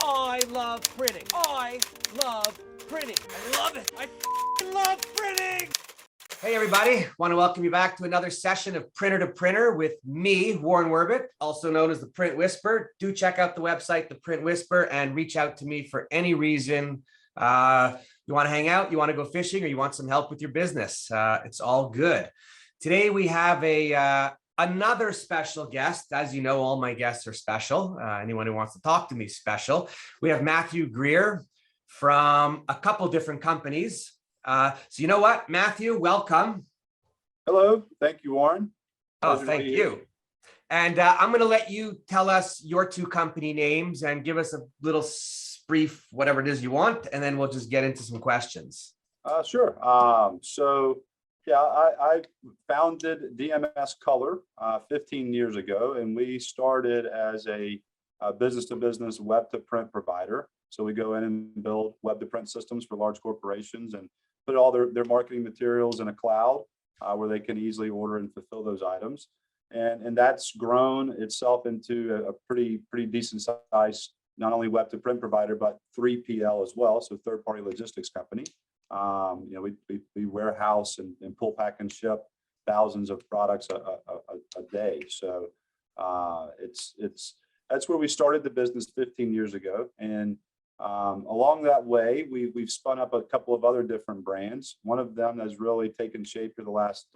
I love printing. I love printing. I love it. I love printing. Hey everybody, want to welcome you back to another session of Printer to Printer with me, Warren Werbitt, also known as the Print Whisper. Do check out the website, the Print Whisper, and reach out to me for any reason. You want to hang out, you want to go fishing, or you want some help with your business. It's all good. Today we have another special guest. As you know, all my guests are special. Anyone who wants to talk to me is special. We have Matthew Greer from a couple different companies. So you know what, Matthew, welcome. Hello. Thank you, Warren. Oh, thank you. And I'm going to let you tell us your two company names and give us a little brief, whatever it is you want, and then we'll just get into some questions. Sure. I founded DMS Color 15 years ago, and we started as a business-to-business web-to-print provider. So we go in and build web-to-print systems for large corporations and put all their marketing materials in a cloud where they can easily order and fulfill those items. And that's grown itself into a pretty decent size, not only web-to-print provider, but 3PL as well, so third-party logistics company. We warehouse and pull, pack, and ship thousands of products a day. So that's where we started the business 15 years ago. And along that way, we've spun up a couple of other different brands. One of them has really taken shape for the last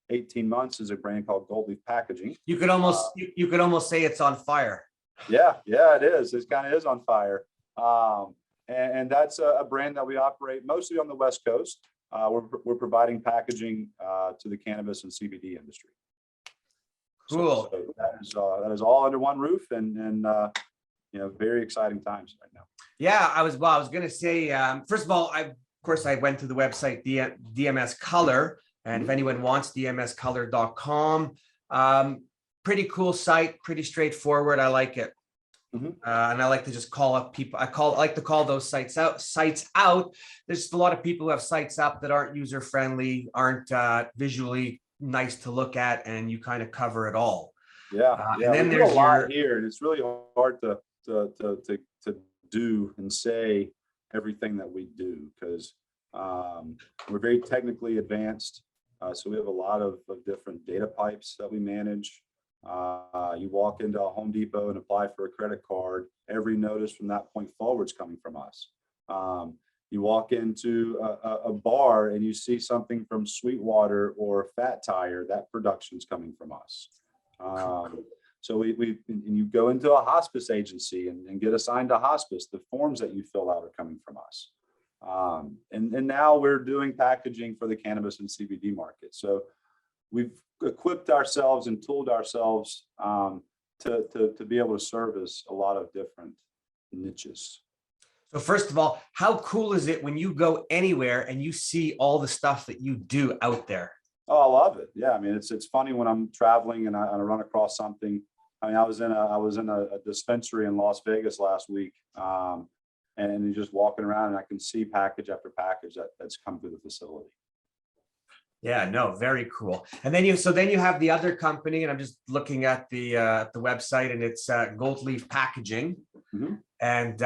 18 months is a brand called Gold Leaf Packaging. You could almost say it's on fire. Yeah, it is. It kind of is on fire. And that's a brand that we operate mostly on the West Coast. We're providing packaging to the cannabis and CBD industry. Cool. So that is all under one roof, and very exciting times right now. Yeah, I was going to say, first of all, I went to the website DMS Color, and if anyone wants, dmscolor.com. Pretty cool site, pretty straightforward. I like it. And I like to just call up people. I like to call those sites out. There's a lot of people who have sites up that aren't user friendly, aren't visually nice to look at, and you kind of cover it all. And then there's a lot here, and it's really hard to do and say everything that we do because we're very technically advanced. So we have a lot of different data pipes that we manage. You walk into a Home Depot and apply for a credit card, every notice from that point forward is coming from us. You walk into a bar and you see something from Sweetwater or Fat Tire, that production's coming from us. So and you go into a hospice agency and get assigned to hospice, the forms that you fill out are coming from us. And now we're doing packaging for the cannabis and CBD market. So we've equipped ourselves and tooled ourselves to be able to service a lot of different niches. So first of all, how cool is it when you go anywhere and you see all the stuff that you do out there? Oh, I love it. Yeah, I mean, it's funny when I'm traveling and I run across something. I mean, I was in a dispensary in Las Vegas last week, and you're just walking around and I can see package after package that's come through the facility. Yeah, no, very cool. And then you have the other company, and I'm just looking at the website, and it's Gold Leaf Packaging. And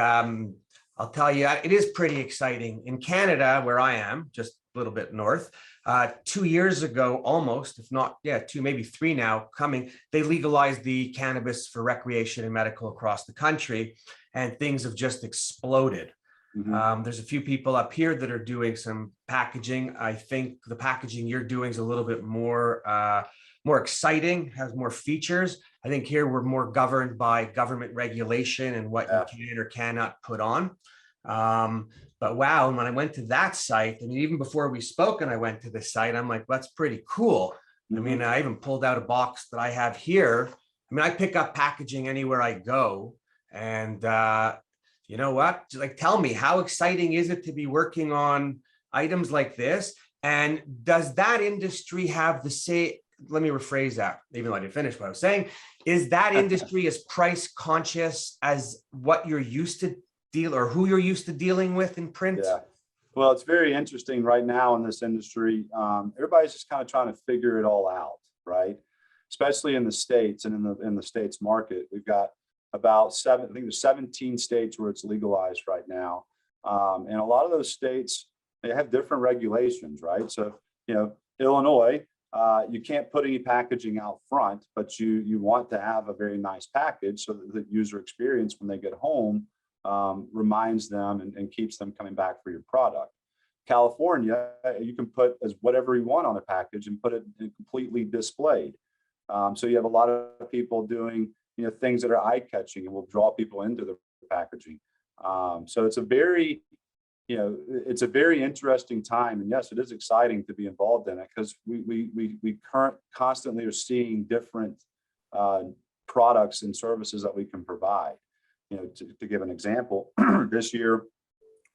I'll tell you, it is pretty exciting. In Canada, where I am, just a little bit north, 2 years ago, almost, if not, maybe 3 now coming, they legalized the cannabis for recreation and medical across the country, and things have just exploded. There's a few people up here that are doing some packaging. I think the packaging you're doing is a little bit more exciting, has more features. I think here we're more governed by government regulation and what you can or cannot put on. But wow, when I went to that site, and even before we spoke and I went to the site, I'm like, that's pretty cool. I mean, I even pulled out a box that I have here. I mean, I pick up packaging anywhere I go, and you know what? Like, tell me, how exciting is it to be working on items like this? And does that industry have the same, let me rephrase that, even though I didn't finish what I was saying, is that industry as price conscious as what you're used to or who you're used to dealing with in print? Yeah. Well, it's very interesting right now in this industry. Everybody's just kind of trying to figure it all out, right? Especially in the States and in the States market. We've got about I think there's 17 states where it's legalized right now. And a lot of those states, they have different regulations, right? So, Illinois, you can't put any packaging out front, but you want to have a very nice package so that the user experience when they get home reminds them and keeps them coming back for your product. California, you can put as whatever you want on a package and put it completely displayed. So you have a lot of people doing things that are eye-catching and will draw people into the packaging. So it's a very interesting time, and yes, it is exciting to be involved in it because we constantly are seeing different products and services that we can provide. To give an example, this year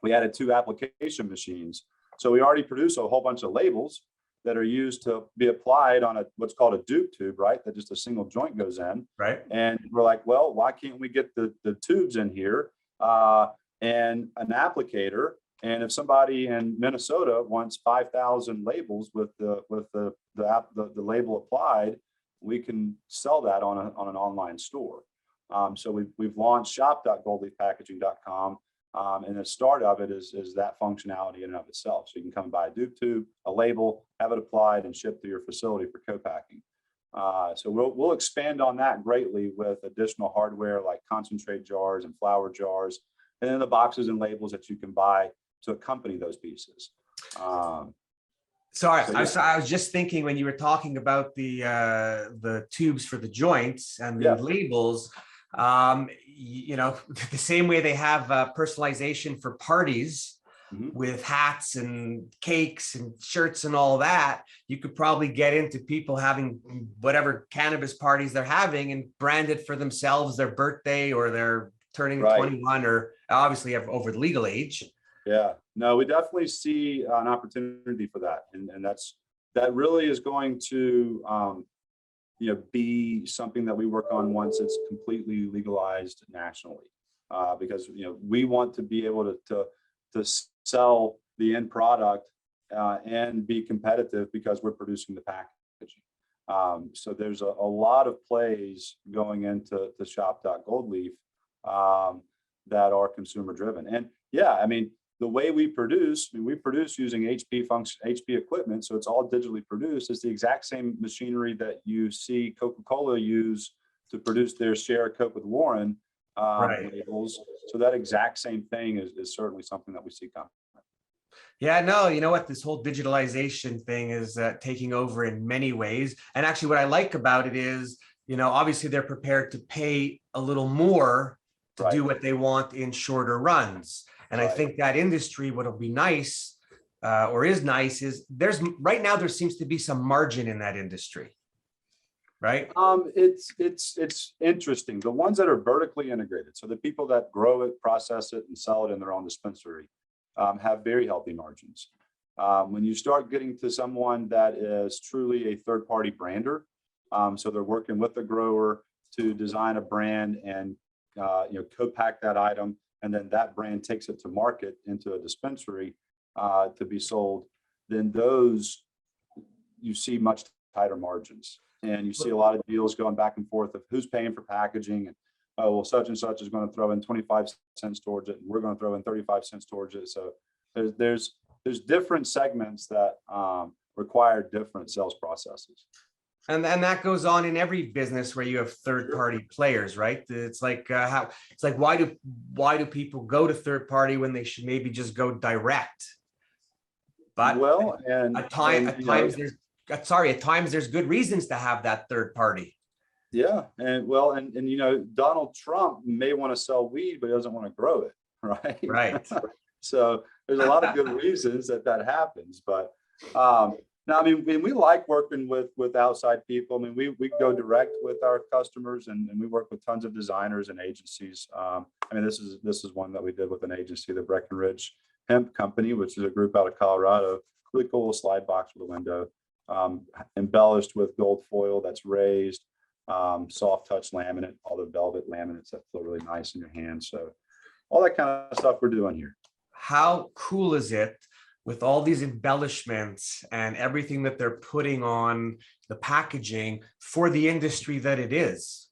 we added 2 application machines. So we already produce a whole bunch of labels that are used to be applied on what's called a dupe tube, right? That just a single joint goes in. Right. And we're like, well, why can't we get the tubes in here and an applicator? And if somebody in Minnesota wants 5,000 labels with the label applied, we can sell that on an online store. So we've launched shop.goldleafpackaging.com. And the start of it is that functionality in and of itself. So you can come and buy a dupe tube, a label, have it applied and shipped to your facility for co-packing. So we'll expand on that greatly with additional hardware like concentrate jars and flour jars, and then the boxes and labels that you can buy to accompany those pieces. Sorry, I was just thinking when you were talking about the tubes for the joints and the labels, the same way they have personalization for parties with hats and cakes and shirts and all that, you could probably get into people having whatever cannabis parties they're having and brand it for themselves, their birthday, or they're turning 21, or obviously over the legal age. Yeah, no, we definitely see an opportunity for that. And that really is going to, be something that we work on once it's completely legalized nationally, because we want to be able to sell the end product and be competitive because we're producing the packaging. So there's a lot of plays going into the shop.goldleaf that are consumer driven. And yeah, I mean, the way we produce using HP equipment, so it's all digitally produced. It's the exact same machinery that you see Coca-Cola use to produce their share of Coke with Warren labels. So that exact same thing is certainly something that we see coming. Yeah, no, you know what? This whole digitalization thing is taking over in many ways. And actually what I like about it is, obviously they're prepared to pay a little more to do what they want in shorter runs. And I think that industry, what'll be nice or is nice is right now there seems to be some margin in that industry, right? It's interesting. The ones that are vertically integrated, so the people that grow it, process it, and sell it in their own dispensary have very healthy margins. When you start getting to someone that is truly a third-party brander, so they're working with the grower to design a brand and co-pack that item, and then that brand takes it to market into a dispensary to be sold, then those you see much tighter margins. And you see a lot of deals going back and forth of who's paying for packaging, and oh, well, such and such is going to throw in 25 cents towards it, and we're going to throw in 35 cents towards it. So there's different segments that require different sales processes. And that goes on in every business where you have third-party players, right? It's like why do people go to third party when they should maybe just go direct? But at times there's good reasons to have that third party. Yeah, and Donald Trump may want to sell weed, but he doesn't want to grow it, right? Right. So there's a lot of good reasons that happens, but now, I mean, we like working with outside people. I mean, we go direct with our customers, and we work with tons of designers and agencies. I mean, this is one that we did with an agency, the Breckenridge Hemp Company, which is a group out of Colorado. Really cool slide box with a window, embellished with gold foil that's raised, soft touch laminate, all the velvet laminates that feel really nice in your hand. So all that kind of stuff we're doing here. How cool is it with all these embellishments and everything that they're putting on the packaging for the industry that it is,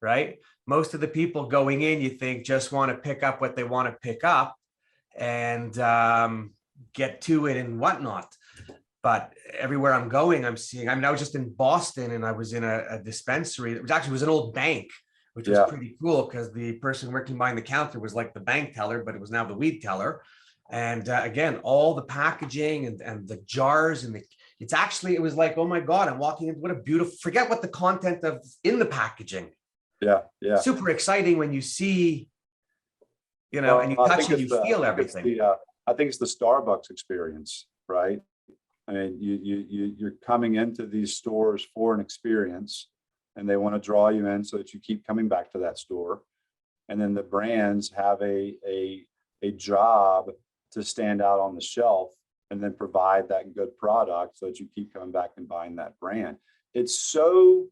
right? most of the people going in, you think, just want to pick up what they want to pick up and get to it and whatnot. But everywhere I'm going, I'm seeing, I mean, I was just in Boston and I was in a dispensary. It was actually was an old bank, which was Yeah. pretty cool because the person working behind the counter was like the bank teller, but it was now the weed teller. And again, all the packaging and the jars and it's actually, it was like, oh my God, I'm walking in, what a beautiful, forget what the content of in the packaging. Yeah. Yeah. Super exciting when you see, and you I touch think and you feel everything. I think it's the Starbucks experience, right? I mean, you're coming into these stores for an experience, and they want to draw you in so that you keep coming back to that store. And then the brands have a job to stand out on the shelf and then provide that good product so that you keep coming back and buying that brand. It's so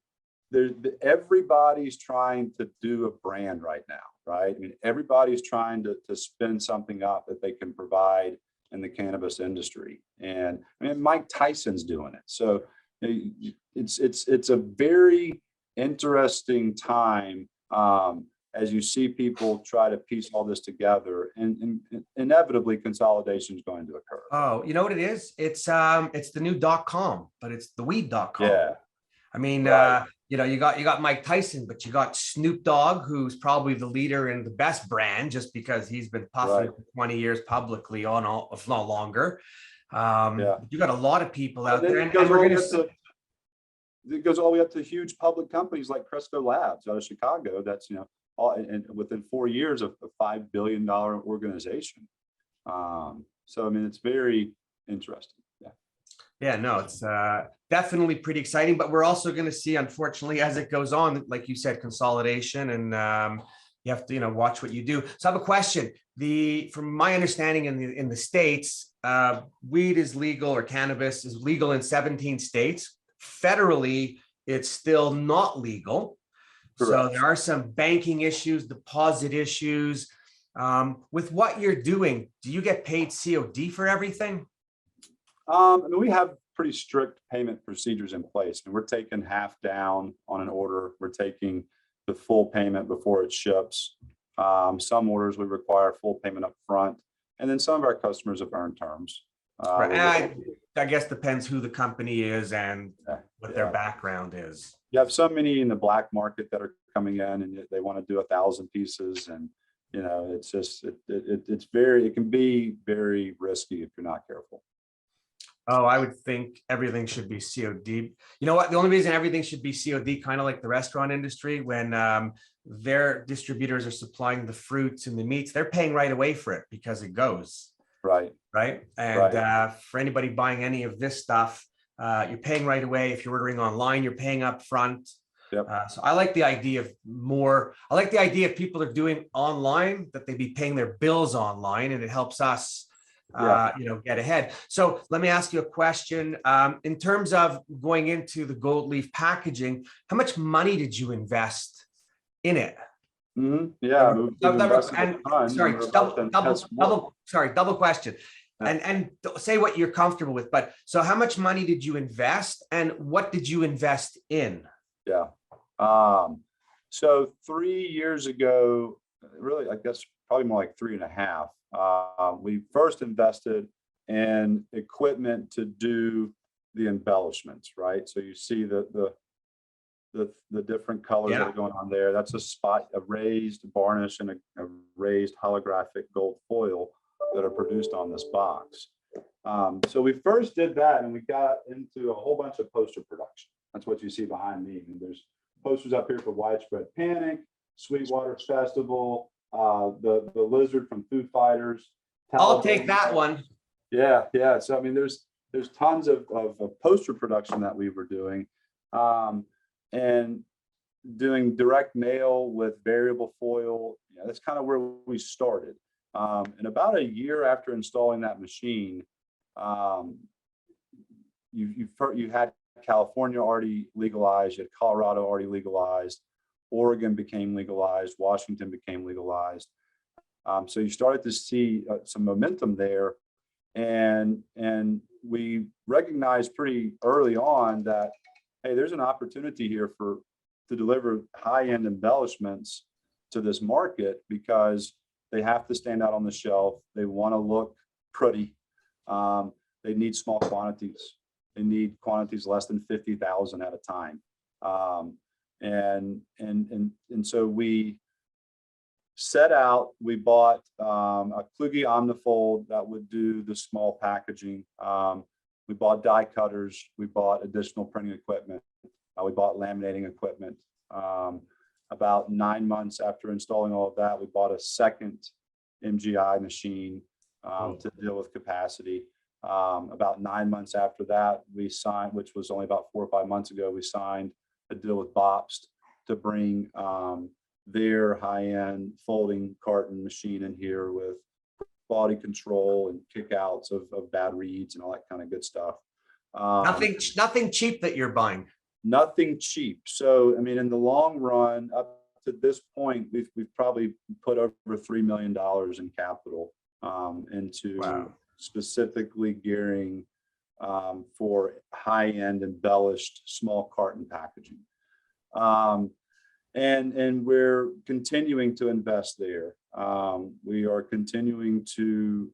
everybody's trying to do a brand right now, right? I mean, everybody's trying to spin something up that they can provide in the cannabis industry. And I mean, Mike Tyson's doing it. So it's a very interesting time as you see people try to piece all this together, and inevitably consolidation is going to occur. Oh, you know what it is? It's the new .com, but it's the weed.com. Yeah. I mean, Right. you got Mike Tyson, but you got Snoop Dogg, who's probably the leader in the best brand, just because he's been puffing for 20 years publicly on all, if not longer. Yeah. You got a lot of people out there, It goes all the way up to huge public companies like Cresco Labs out of Chicago. That's, and within 4 years of a $5 billion organization. So I mean, it's very interesting. Yeah, no, it's definitely pretty exciting, but we're also going to see, unfortunately, as it goes on, like you said, consolidation, and you have to, watch what you do. So I have a question. From my understanding in the States, weed is legal, or cannabis is legal in 17 states. Federally, it's still not legal. Correct. So there are some banking issues, deposit issues. With what you're doing, do you get paid COD for everything? I mean, we have pretty strict payment procedures in place, and we're taking half down on an order. We're taking the full payment before it ships. Some orders we require full payment up front, and then some of our customers have earned terms. Right. I guess depends who the company is and what their background is. You have so many in the black market that are coming in, and they want to do 1,000 pieces, and it's just it can be very risky if you're not careful. Oh, I would think everything should be COD. You know what? The only reason everything should be COD, kind of like the restaurant industry, when their distributors are supplying the fruits and the meats, they're paying right away for it because it goes. Right. And for anybody buying any of this stuff, you're paying right away. If you're ordering online, you're paying up front. Yep. So I like the idea of I like the idea if people are doing online, that they be paying their bills online, and it helps us get ahead. So let me ask you a question. In terms of going into the gold leaf packaging, how much money did you invest in it? Mm-hmm. Yeah. Double question. And say what you're comfortable with, but so how much money did you invest, and what did you invest in? Yeah. So 3 years ago, really, I guess probably more like 3.5, we first invested in equipment to do the embellishments, right? So you see the different colors that are going on there. That's a raised varnish and a raised holographic gold foil that are produced on this box. So we first did that, and we got into a whole bunch of poster production. That's what you see behind me. And there's posters up here for Widespread Panic, Sweetwater Festival, the lizard from Foo Fighters. I'll take that one. Yeah. So I mean, there's tons of poster production that we were doing, and doing direct mail with variable foil. That's kind of where we started. And about a year after installing that machine, you had California already legalized, you had Colorado already legalized, Oregon became legalized, Washington became legalized. So you started to see some momentum there, and we recognized pretty early on that, hey, there's an opportunity here for to deliver high-end embellishments to this market because they have to stand out on the shelf. They want to look pretty. They need small quantities. They need quantities less than 50,000 at a time. And so we set out, we bought a Kluge Omnifold that would do the small packaging. We bought die cutters. We bought additional printing equipment. We bought laminating equipment. About 9 months after installing all of that, we bought a second MGI machine to deal with capacity. About 9 months after that, we signed, which was only about 4 or 5 months ago, we signed a deal with Bobst to bring their high-end folding carton machine in here with quality control and kickouts of bad reads and all that kind of good stuff. Nothing cheap that you're buying. Nothing cheap. So, I mean, in the long run, up to this point, we've probably put over $3 million in capital into specifically gearing for high-end embellished small carton packaging. And we're continuing to invest there. We are continuing to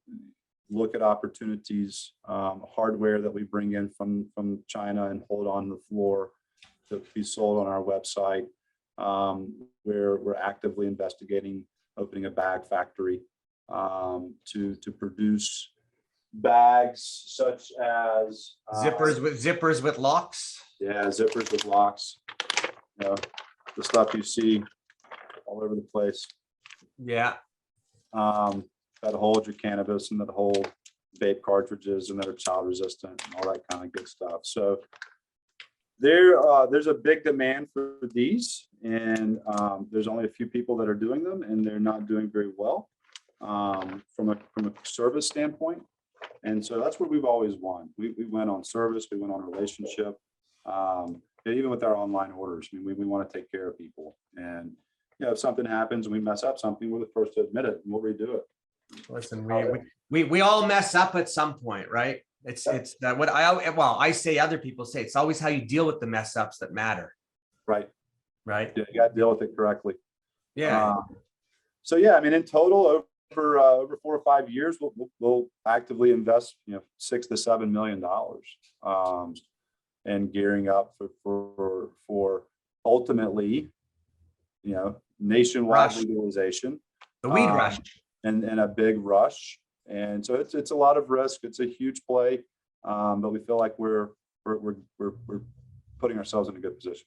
look at opportunities, hardware that we bring in from China and hold on the floor to be sold on our website. We're actively investigating opening a bag factory to produce bags such as zippers with locks. Yeah, zippers with locks. You know, the stuff you see all over the place. Yeah. That hold your cannabis and that hold vape cartridges and that are child resistant and all that kind of good stuff. So there's a big demand for these, and there's only a few people that are doing them, and they're not doing very well from a service standpoint. And so that's where we've always won. We went on service, we went on relationship. Even with our online orders, I mean, we want to take care of people. And you know, if something happens and we mess up something, we're the first to admit it and we'll redo it. Listen, we all mess up at some point, right? It's what I say, other people say, it's always how you deal with the mess ups that matter. Right. Yeah, you got to deal with it correctly. Yeah. So yeah, I mean, in total, over 4 or 5 years, we'll actively invest, you know, $6 to $7 million, and gearing up for ultimately, you know, nationwide legalization, the weed rush, and a big rush. And so it's a lot of risk. It's a huge play, but we feel like we're putting ourselves in a good position.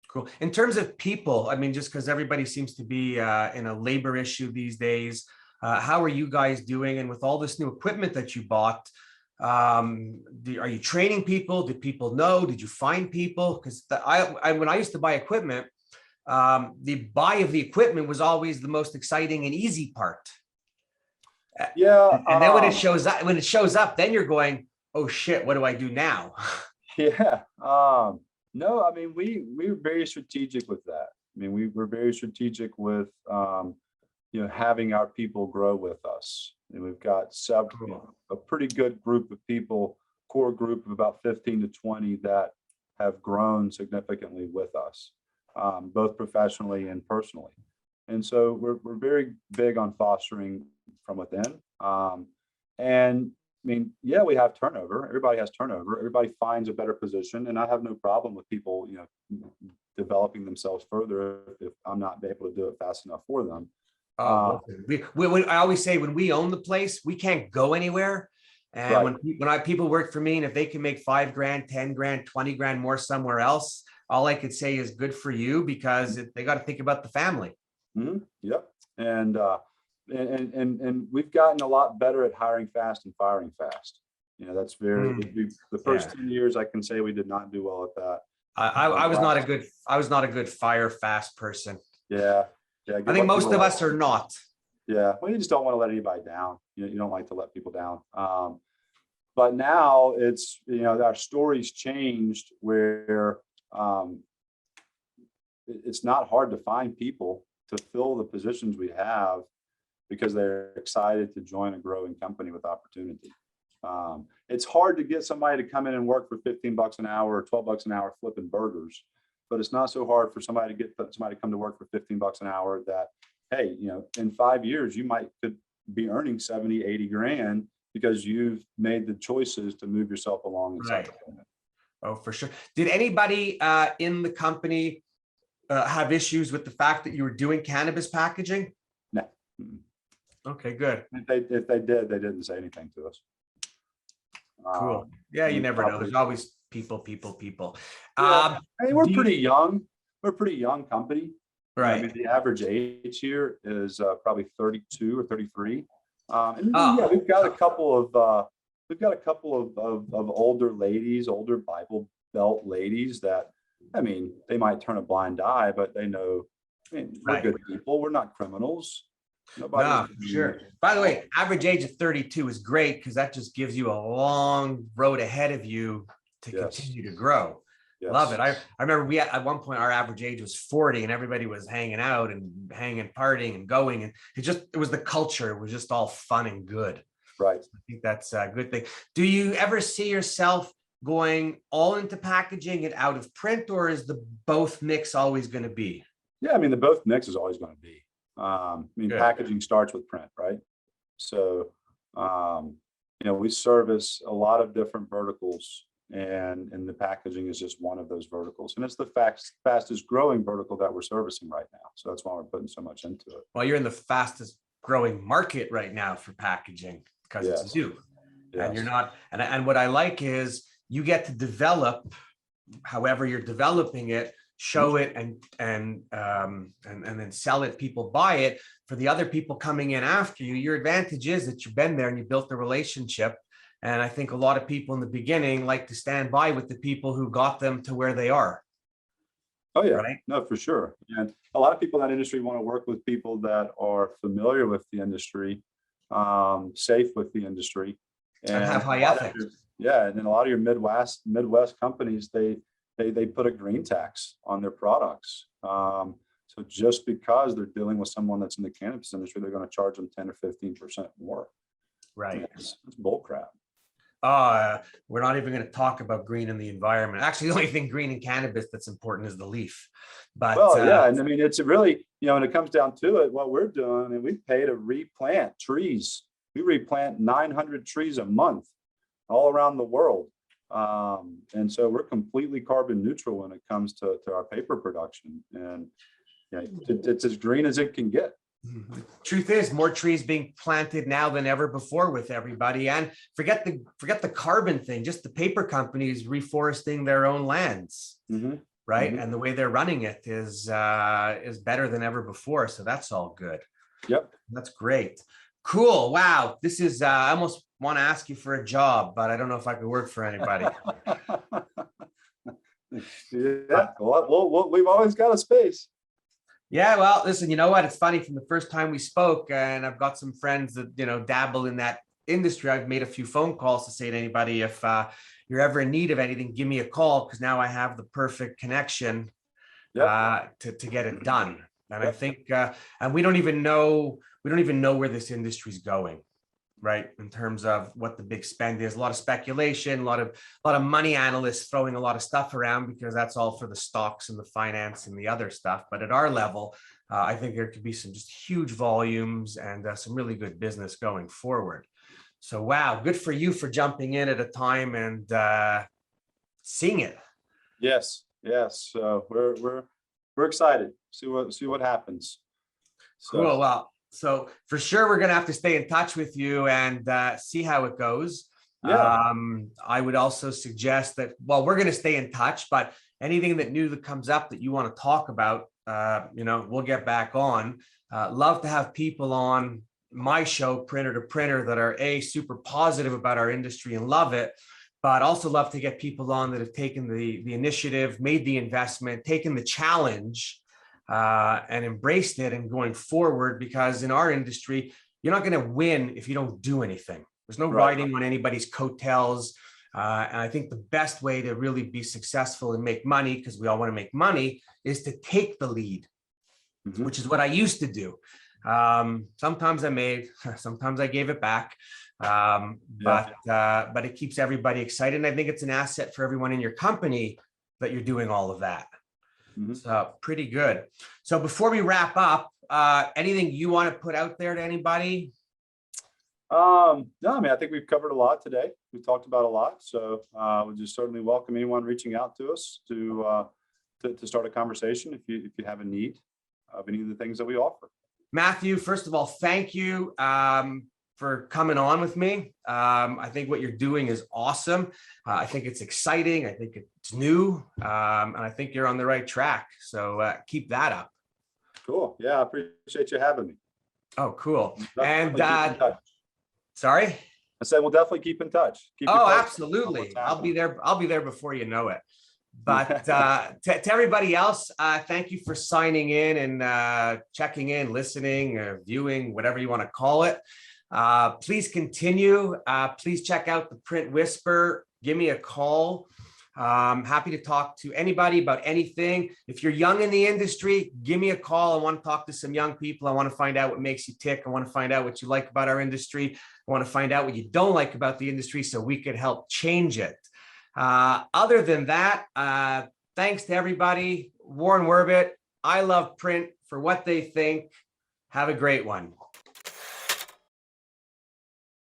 Cool. In terms of people, I mean, just because everybody seems to be in a labor issue these days, how are you guys doing? And with all this new equipment that you bought, are you training people? Did people know? Did you find people? Because when I used to buy equipment, the buy of the equipment was always the most exciting and easy part. Yeah. And then when it shows up, then you're going, oh shit, what do I do now? Yeah. No, I mean, we're very strategic with that. I mean, we're very strategic with, you know, having our people grow with us. And we've got several, you know, a pretty good group of people, core group of about 15 to 20 that have grown significantly with us, both professionally and personally. And so we're very big on fostering from within. And I mean, yeah, we have turnover. Everybody has turnover. Everybody finds a better position. And I have no problem with people, you know, developing themselves further if I'm not able to do it fast enough for them. I always say, when we own the place, we can't go anywhere. And right. when people work for me, and if they can make $5 grand, 10 grand, 20 grand more somewhere else, all I could say is good for you, because they got to think about the family. Mm-hmm. Yep. And we've gotten a lot better at hiring fast and firing fast. You know, that's very, the first 10 years, I can say we did not do well at that. I was not a good fire fast person. Yeah. Yeah. I think most of us are not. Yeah. Well, you just don't want to let anybody down. You know, you don't like to let people down. But now it's, you know, our story's changed where it's not hard to find people to fill the positions we have, because they're excited to join a growing company with opportunity. It's hard to get somebody to come in and work for $15 an hour or $12 an hour flipping burgers. but it's not so hard for somebody to get somebody to come to work for $15 an hour that, hey, in 5 years, you could be earning 70, 80 grand because you've made the choices to move yourself along inside. Right. Oh, for sure. Did anybody in the company have issues with the fact that you were doing cannabis packaging? No. Okay, good. If they did, they didn't say anything to us. Cool. Yeah, you never know. There's always people. Yeah. I mean, we're pretty young. We're a pretty young company. Right. I mean, the average age here is probably 32 or 33. And yeah, we've got a couple of older ladies, older Bible Belt ladies that, I mean, they might turn a blind eye, but they know, I mean, we're good people. We're not criminals. No, sure. By the way, average age of 32 is great because that just gives you a long road ahead of you to continue to grow. Yes. Love it. I remember at one point our average age was 40 and everybody was hanging out and partying and going, and it was the culture. It was just all fun and good. Right. I think that's a good thing. Do you ever see yourself going all into packaging and out of print, or is the both mix always going to be? Yeah, I mean, the both mix is always going to be. I mean, good. Packaging starts with print, right? So, we service a lot of different verticals, and the packaging is just one of those verticals. And it's the fastest growing vertical that we're servicing right now. So that's why we're putting so much into it. Well, you're in the fastest growing market right now for packaging because it's new. Yes. And you're not, and what I like is you get to develop however you're developing it, show it and then sell it, people buy it. For the other people coming in after you, your advantage is that you've been there and you built the relationship. And I think a lot of people in the beginning like to stand by with the people who got them to where they are. Oh yeah, right? No, for sure. And a lot of people in that industry want to work with people that are familiar with the industry, safe with the industry, and have high ethics. Yeah, and then a lot of your Midwest companies, they put a green tax on their products. So just because they're dealing with someone that's in the cannabis industry, they're going to charge them 10 or 15% more. Right. It's bull crap. We're not even going to talk about green in the environment. Actually, the only thing green in cannabis that's important is the leaf. But yeah, and I mean, it's really, when it comes down to it, what we're doing, and we pay to replant trees. We replant 900 trees a month all around the world. And so we're completely carbon neutral when it comes to our paper production, and it's as green as it can get. Truth is, more trees being planted now than ever before with everybody. And forget the carbon thing, just the paper companies reforesting their own lands, right? And the way they're running it is better than ever before. So that's all good. Yep, that's great. Cool. Wow. This is I almost want to ask you for a job, but I don't know if I could work for anybody. Yeah, well, we've always got a space. Yeah, well, listen, you know what? It's funny, from the first time we spoke, and I've got some friends that, dabble in that industry. I've made a few phone calls to say to anybody, if you're ever in need of anything, give me a call, because now I have the perfect connection to get it done. And I think, and we don't even know where this industry is going, right? In terms of what the big spend is. A lot of speculation, a lot of money analysts throwing a lot of stuff around, because that's all for the stocks and the finance and the other stuff. But at our level, I think there could be some just huge volumes and some really good business going forward. So, wow, good for you for jumping in at a time and seeing it. Yes. So we're excited. See what happens. So. Cool. Well, so for sure, we're going to have to stay in touch with you and see how it goes. Yeah. I would also suggest that, well, we're going to stay in touch, but anything that comes up that you want to talk about, we'll get back on. Love to have people on my show, Printer to Printer, that are super positive about our industry and love it, but also love to get people on that have taken the initiative, made the investment, taken the challenge, and embraced it and going forward. Because in our industry, you're not going to win if you don't do anything. There's no riding on anybody's coattails. And I think the best way to really be successful and make money, because we all want to make money, is to take the lead, which is what I used to do. Sometimes I made, sometimes I gave it back. But it keeps everybody excited. And I think it's an asset for everyone in your company that you're doing all of that. Mhm. So pretty good. So before we wrap up, anything you want to put out there to anybody? No, I mean, I think we've covered a lot today. We talked about a lot, so we just certainly welcome anyone reaching out to us to start a conversation if you have a need of any of the things that we offer. Matthew, first of all, thank you for coming on with me. I think what you're doing is awesome. I think it's exciting. I think it's new, and I think you're on the right track. So keep that up. Cool. Yeah, I appreciate you having me. Oh, cool. Definitely keep in touch. Sorry? I said we'll definitely keep in touch. Keep you Oh, posted on absolutely. what's I'll be happening. there. I'll be there before you know it. But to everybody else, thank you for signing in and checking in, listening, viewing, whatever you want to call it. Please continue. Please check out the Print Whisper. Give me a call. Happy to talk to anybody about anything. If you're young in the industry, give me a call. I want to talk to some young people. I want to find out what makes you tick. I want to find out what you like about our industry. I want to find out what you don't like about the industry so we could help change it. Other than that, thanks to everybody. Warren Werbitt, I love print for what they think. Have a great one.